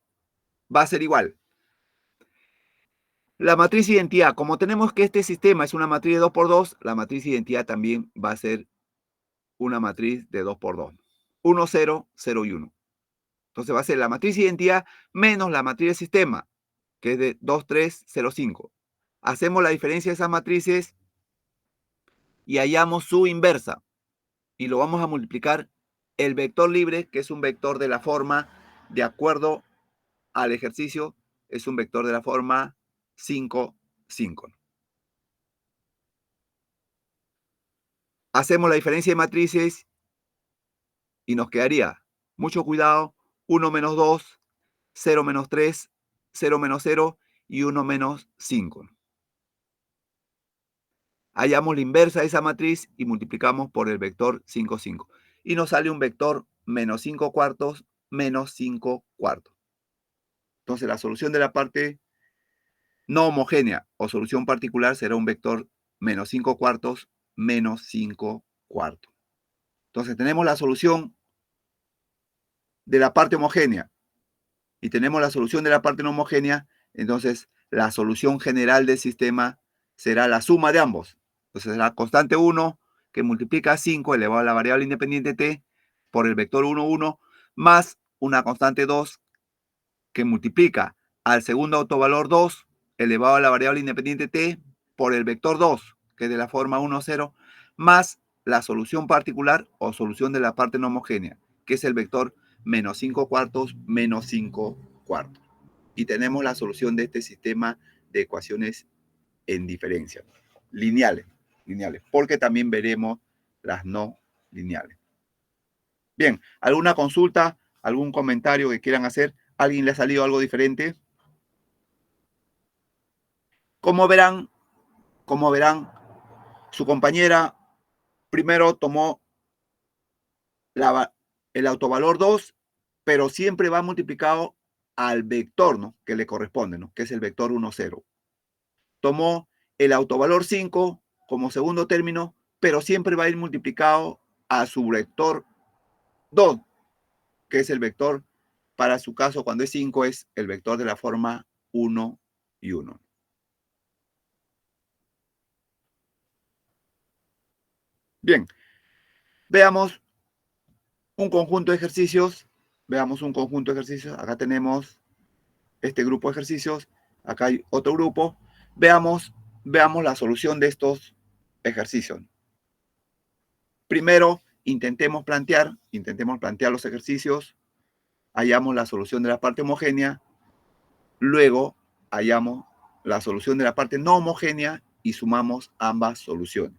va a ser igual. La matriz identidad, como tenemos que este sistema es una matriz de 2 por 2, la matriz identidad también va a ser una matriz de 2 por 2. 1, 0, 0 y 1. Entonces va a ser la matriz identidad menos la matriz de sistema, que es de 2, 3, 0, 5. Hacemos la diferencia de esas matrices y hallamos su inversa. Y lo vamos a multiplicar el vector libre, que es un vector de la forma, de acuerdo al ejercicio, es un vector de la forma 5, 5. Hacemos la diferencia de matrices y nos quedaría, mucho cuidado, 1 menos 2, 0 menos 3, 0 menos 0 y 1 menos 5. Hallamos la inversa de esa matriz y multiplicamos por el vector 5, 5. Y nos sale un vector menos 5 cuartos, menos 5 cuartos. Entonces la solución de la parte no homogénea o solución particular será un vector menos 5 cuartos, menos 5 cuartos. Entonces tenemos la solución de la parte homogénea y tenemos la solución de la parte no homogénea, entonces la solución general del sistema será la suma de ambos. Entonces la constante 1 que multiplica 5 elevado a la variable independiente t por el vector 1, 1, más una constante 2 que multiplica al segundo autovalor 2 elevado a la variable independiente t por el vector 2, que es de la forma 1, 0, más la solución particular o solución de la parte no homogénea, que es el vector menos 5 cuartos, menos 5 cuartos. Y tenemos la solución de este sistema de ecuaciones en diferencia, lineales. lineales, porque también veremos las no lineales. Bien, ¿alguna consulta, algún comentario que quieran hacer? ¿Alguien le ha salido algo diferente? Como verán, su compañera primero tomó el autovalor 2, pero siempre va multiplicado al vector, ¿no?, que le corresponde, ¿no?, que es el vector 1, 0. Tomó el autovalor 5 como segundo término, pero siempre va a ir multiplicado a su vector 2, que es el vector, para su caso, cuando es 5, es el vector de la forma 1 y 1. Bien, veamos un conjunto de ejercicios. Veamos un conjunto de ejercicios. Acá tenemos este grupo de ejercicios. Acá hay otro grupo. Veamos la solución de estos ejercicios. Primero, intentemos plantear los ejercicios. Hallamos la solución de la parte homogénea. Luego, hallamos la solución de la parte no homogénea y sumamos ambas soluciones.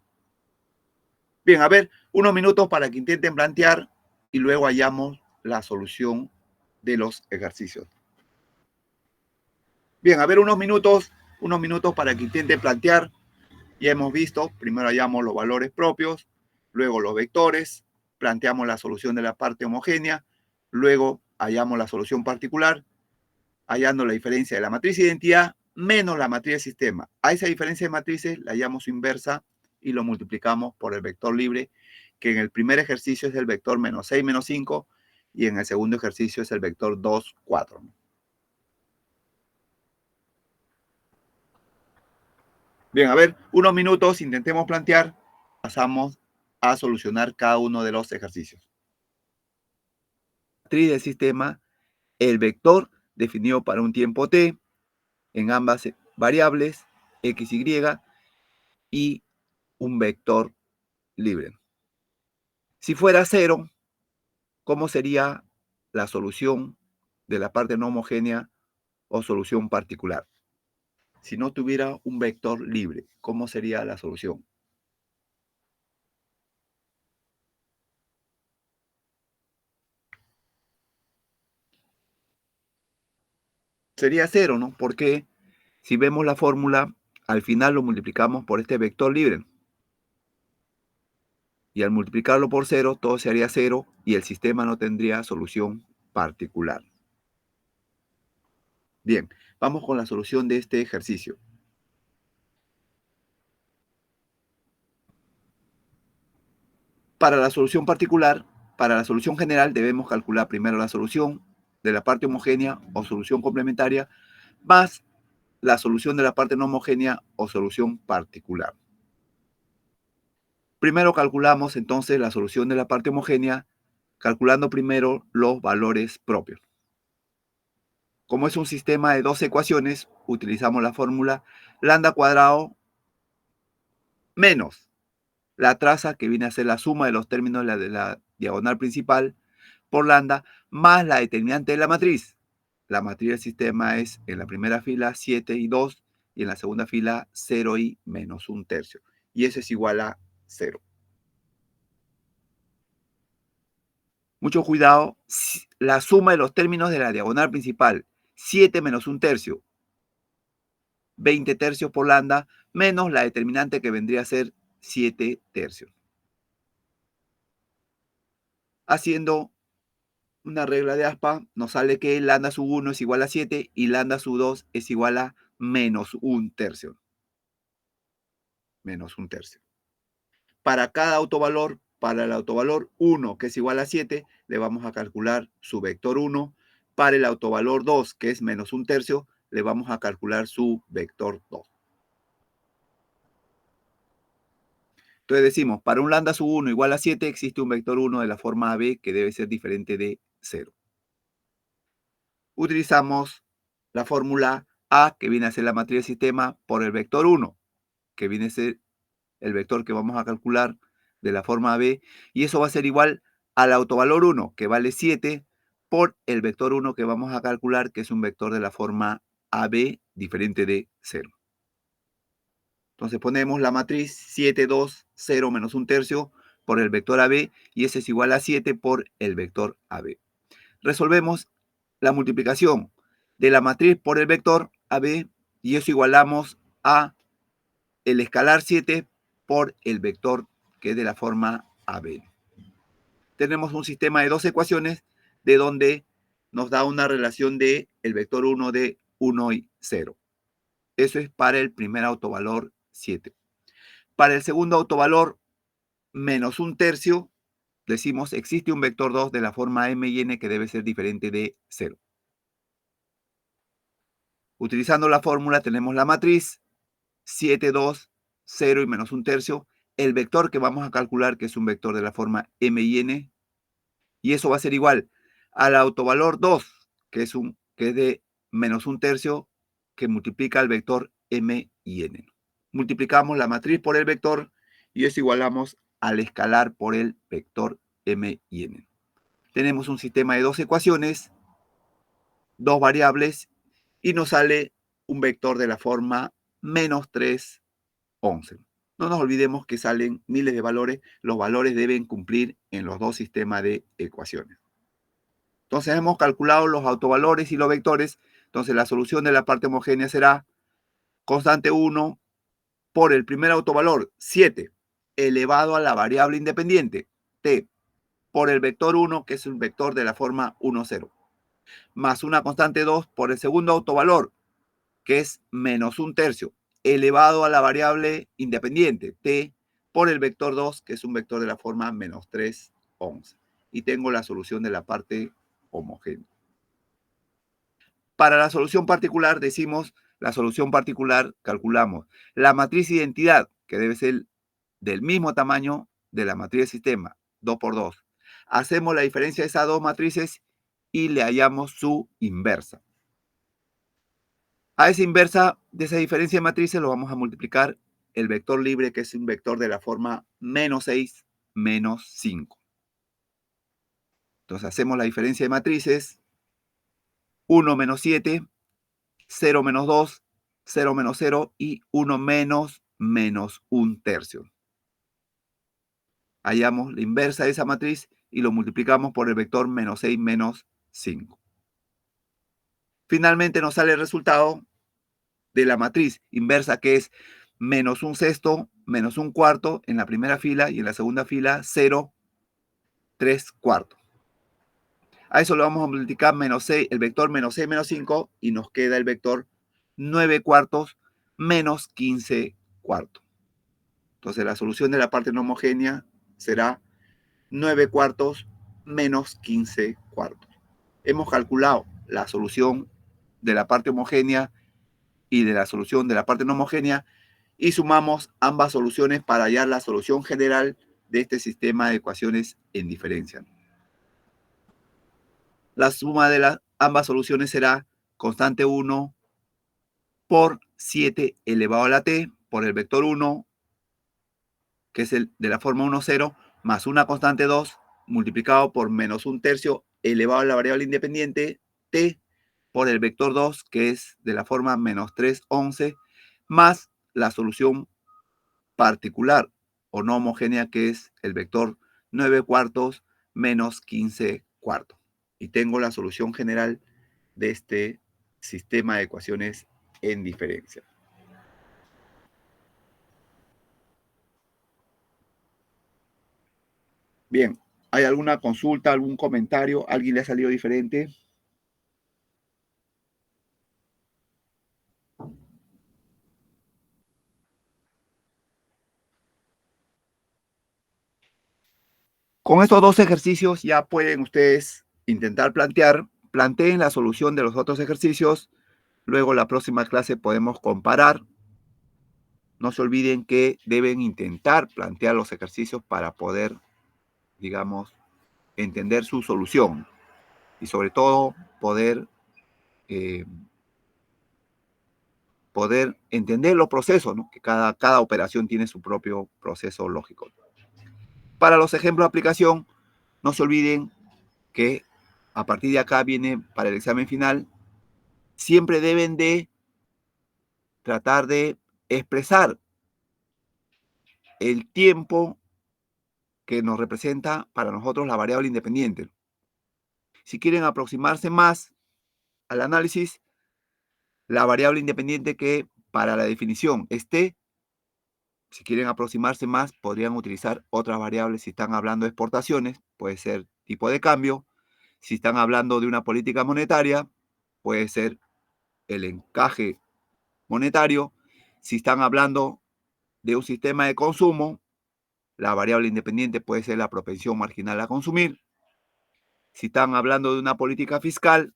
Bien, a ver, unos minutos para que intenten plantear y luego hallamos la solución de los ejercicios. Bien, a ver, unos minutos para que intenten plantear. Ya hemos visto, primero hallamos los valores propios, luego los vectores, planteamos la solución de la parte homogénea, luego hallamos la solución particular, hallando la diferencia de la matriz de identidad menos la matriz de sistema. A esa diferencia de matrices la hallamos su inversa y lo multiplicamos por el vector libre, que en el primer ejercicio es el vector menos 6, menos 5, y en el segundo ejercicio es el vector 2, 4. Bien, a ver, unos minutos, intentemos plantear, pasamos a solucionar cada uno de los ejercicios. Matriz del sistema, el vector definido para un tiempo t, en ambas variables, x, y un vector libre. Si fuera 0, ¿cómo sería la solución de la parte no homogénea o solución particular? Si no tuviera un vector libre, ¿cómo sería la solución? Sería 0, ¿no? Porque si vemos la fórmula, al final lo multiplicamos por este vector libre. Y al multiplicarlo por 0, todo se haría 0 y el sistema no tendría solución particular. Bien, vamos con la solución de este ejercicio. Para la solución particular, para la solución general debemos calcular primero la solución de la parte homogénea o solución complementaria más la solución de la parte no homogénea o solución particular. Primero calculamos entonces la solución de la parte homogénea, calculando primero los valores propios. Como es un sistema de dos ecuaciones, utilizamos la fórmula lambda cuadrado menos la traza, que viene a ser la suma de los términos de la diagonal principal, por lambda, más la determinante de la matriz. La matriz del sistema es en la primera fila 7 y 2 y en la segunda fila 0 y menos 1/3. Y eso es igual a 0. Mucho cuidado, la suma de los términos de la diagonal principal, 7 menos 1/3, 20 tercios por lambda, menos la determinante que vendría a ser 7 tercios. Haciendo una regla de aspa, nos sale que lambda sub 1 es igual a 7 y lambda sub 2 es igual a menos 1/3. Menos 1/3. Para cada autovalor, para el autovalor 1, que es igual a 7, le vamos a calcular su vector 1. Para el autovalor 2, que es menos 1/3, le vamos a calcular su vector 2. Entonces decimos, para un lambda sub 1 igual a 7, existe un vector 1 de la forma AB que debe ser diferente de 0. Utilizamos la fórmula A, que viene a ser la matriz del sistema, por el vector 1, que viene a ser el vector que vamos a calcular de la forma AB, y eso va a ser igual al autovalor 1, que vale 7, por el vector 1 que vamos a calcular, que es un vector de la forma AB diferente de 0. Entonces ponemos la matriz 7, 2, 0 menos 1/3 por el vector AB y ese es igual a 7 por el vector AB. Resolvemos la multiplicación de la matriz por el vector AB y eso igualamos a el escalar 7 por el vector que es de la forma AB. Tenemos un sistema de dos ecuaciones de donde nos da una relación de el vector 1 de 1 y 0. Eso es para el primer autovalor 7. Para el segundo autovalor menos 1/3, decimos existe un vector 2 de la forma m y n que debe ser diferente de 0. Utilizando la fórmula tenemos la matriz 7, 2, 0 y menos 1/3. El vector que vamos a calcular, que es un vector de la forma m y n, y eso va a ser igual al autovalor 2, que es de menos 1/3, que multiplica el vector m y n. Multiplicamos la matriz por el vector y eso igualamos al escalar por el vector m y n. Tenemos un sistema de dos ecuaciones, dos variables, y nos sale un vector de la forma menos 3, 11. No nos olvidemos que salen miles de valores. Los valores deben cumplir en los dos sistemas de ecuaciones. Entonces hemos calculado los autovalores y los vectores. Entonces la solución de la parte homogénea será constante 1 por el primer autovalor, 7, elevado a la variable independiente, t, por el vector 1, que es un vector de la forma 1, 0, más una constante 2 por el segundo autovalor, que es menos 1/3, elevado a la variable independiente, t, por el vector 2, que es un vector de la forma menos 3, 11. Y tengo la solución de la parte homogénea. Para la solución particular, decimos, la solución particular, calculamos la matriz identidad, que debe ser del mismo tamaño de la matriz de sistema, 2 por 2. Hacemos la diferencia de esas dos matrices y le hallamos su inversa. A esa inversa de esa diferencia de matrices lo vamos a multiplicar el vector libre, que es un vector de la forma menos 6, menos 5. Entonces hacemos la diferencia de matrices, 1 menos 7, 0 menos 2, 0 menos 0 y 1 menos 1/3. Hallamos la inversa de esa matriz y lo multiplicamos por el vector menos 6, menos 5. Finalmente nos sale el resultado de la matriz inversa, que es menos 1/6, menos 1/4 en la primera fila y en la segunda fila 0, 3/4. A eso lo vamos a multiplicar menos 6, el vector menos 6 menos 5 y nos queda el vector 9/4 menos 15/4. Entonces la solución de la parte no homogénea será 9/4 menos 15/4. Hemos calculado la solución de la parte homogénea y de la solución de la parte no homogénea y sumamos ambas soluciones para hallar la solución general de este sistema de ecuaciones en diferencia. La suma de ambas soluciones será constante 1 por 7 elevado a la t por el vector 1, que es el de la forma 1, 0, más una constante 2 multiplicado por menos 1/3 elevado a la variable independiente t por el vector 2, que es de la forma menos 3, 11, más la solución particular o no homogénea, que es el vector 9/4 menos 15/4. Y tengo la solución general de este sistema de ecuaciones en diferencia. Bien, ¿hay alguna consulta, algún comentario? ¿Alguien le ha salido diferente? Con estos dos ejercicios ya pueden ustedes intentar planteen la solución de los otros ejercicios. Luego la próxima clase podemos comparar. No se olviden que deben intentar plantear los ejercicios para poder, digamos, entender su solución y sobre todo poder entender los procesos, ¿no? Que cada operación tiene su propio proceso lógico. Para los ejemplos de aplicación, no se olviden que a partir de acá viene para el examen final, siempre deben de tratar de expresar el tiempo que nos representa para nosotros la variable independiente. Si quieren aproximarse más al análisis, la variable independiente que para la definición esté, si quieren aproximarse más, podrían utilizar otras variables. Si están hablando de exportaciones, puede ser tipo de cambio. Si están hablando de una política monetaria, puede ser el encaje monetario. Si están hablando de un sistema de consumo, la variable independiente puede ser la propensión marginal a consumir. Si están hablando de una política fiscal,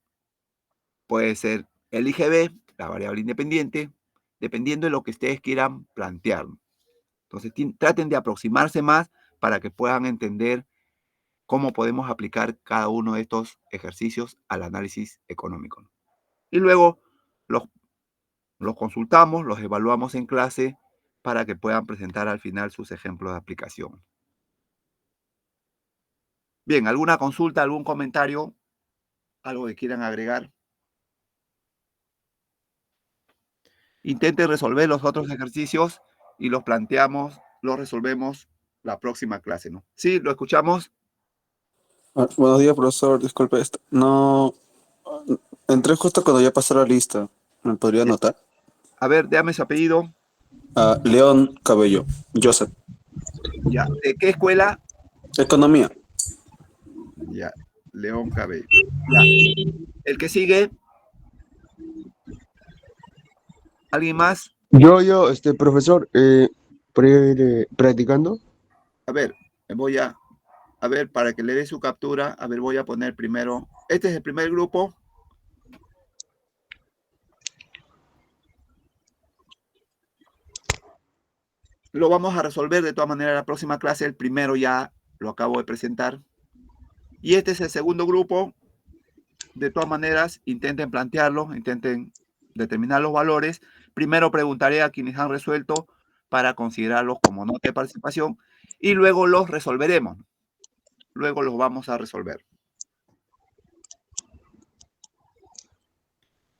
puede ser el IGB, la variable independiente, dependiendo de lo que ustedes quieran plantear. Entonces, traten de aproximarse más para que puedan entender cómo podemos aplicar cada uno de estos ejercicios al análisis económico. Y luego los consultamos, los evaluamos en clase para que puedan presentar al final sus ejemplos de aplicación. Bien, ¿alguna consulta, algún comentario? ¿Algo que quieran agregar? Intenten resolver los otros ejercicios y los planteamos, los resolvemos la próxima clase, ¿no? Sí, lo escuchamos. Buenos días, profesor. Disculpe, no entré justo cuando ya pasó la lista. ¿Me podría anotar? A ver, déjame su apellido. León Cabello, Joseph. Ya. ¿De qué escuela? Economía. Ya. León Cabello. Ya. El que sigue. ¿Alguien más? Yo, profesor, por ir practicando. A ver, voy a ver, para que le dé su captura, a ver, voy a poner primero. Este es el primer grupo. Lo vamos a resolver de todas maneras la próxima clase. El primero ya lo acabo de presentar. Y este es el segundo grupo. De todas maneras, intenten plantearlo, intenten determinar los valores. Primero preguntaré a quienes han resuelto para considerarlos como nota de participación y luego los resolveremos. Luego los vamos a resolver.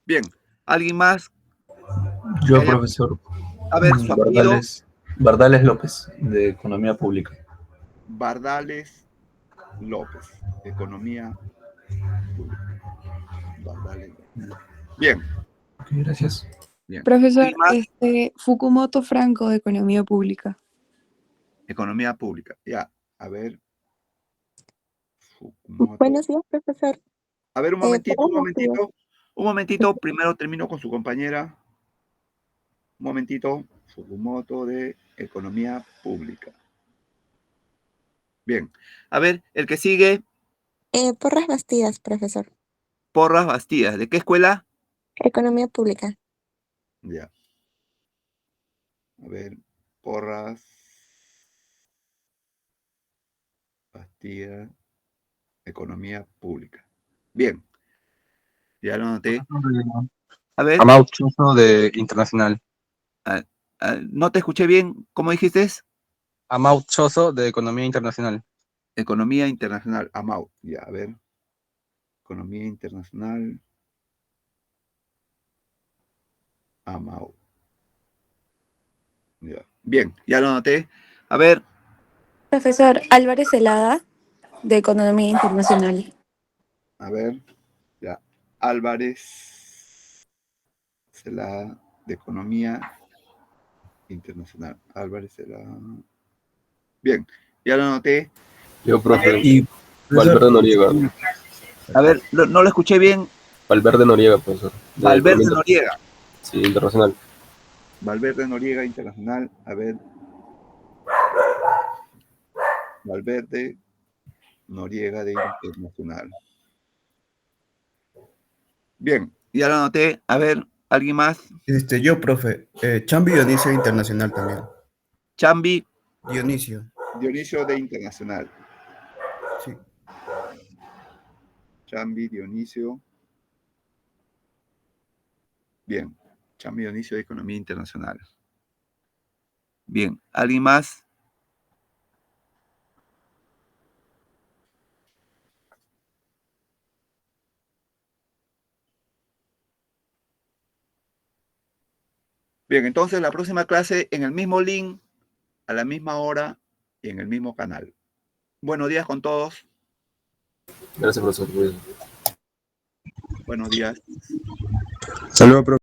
Bien, ¿alguien más? Yo, profesor. A ver, su apellido. Bardales López, de Economía Pública. Bardales López, Economía Pública. Bardales López. Bien. Ok, gracias. Bien. Profesor, ¿Alguien más? Fukumoto Franco de Economía Pública. Economía Pública. Ya, a ver. Fukumoto. Buenos días, profesor. A ver, un Todos momentito, un los días. momentito. Un momentito, primero termino con su compañera. Un momentito. Fukumoto de Economía Pública. Bien. A ver, el que sigue. Porras Bastidas, profesor. Porras Bastidas. ¿De qué escuela? Economía Pública. Ya. A ver, Porras Bastidas, Economía Pública. Bien. Ya lo anoté. A ver. Amaut Choso de Internacional. No te escuché bien. ¿Cómo dijiste? Amaut Choso de Economía Internacional. Economía Internacional. AMAU. Ya, a ver. Economía Internacional. AMAU. Ya. Bien, ya lo anoté. A ver, Profesor Álvarez Celada, de Economía Internacional. a ver. Ya. Álvarez Celada de Economía Internacional. Álvarez Celada. Bien, ya lo anoté. Yo, profe. Y Valverde Noriega. A ver, no lo escuché bien. Valverde Noriega, profesor. De Valverde Economía Noriega. Sí, Internacional. Valverde Noriega Internacional. A ver. Valverde Noriega de Internacional. Bien, ya lo anoté. A ver, ¿alguien más? Yo, profe. Chambi Dionisio Internacional también. Chambi Dionisio. Dionisio de Internacional. Sí. Chambi Dionisio. Bien. Chambi Dionisio de Economía Internacional. Bien. ¿Alguien más? Bien, entonces la próxima clase en el mismo link a la misma hora y en el mismo canal. Buenos días con todos. Gracias, profesor. Buenos días. Saludos, profe.